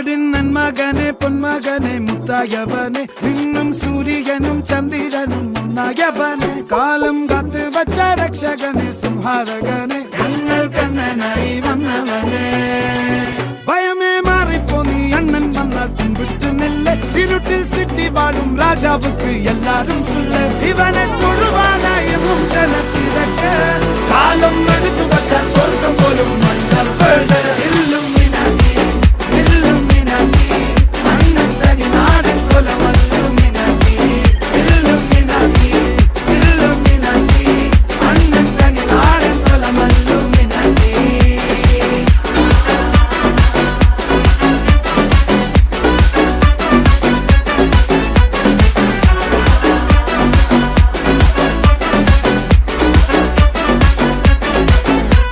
നാടിൻ നന്മകനെ പൊന്മകനെ മുത്തായവനെ നിന്നും സൂര്യനും ചന്ദ്രനും ഒന്നായവനെ കാലം കാത്ത് വച്ച രക്ഷകനെ സംഹാരകനെ ഞങ്ങൾ കണ്ണനായി വന്നവനെ ഭയമേ മാറിപ്പോ നീ അണ്ണൻ വന്നാൽ തുമ്പിട്ട് നെല്ല് ഇരുട്ടിൽ സിറ്റി വാഴും രാജാവുക്ക് എല്ലാരും സുല്ല് ഇവനെ തൊഴുവാനായും ജനത്തിരക്ക് കാലം എടുത്തു വച്ച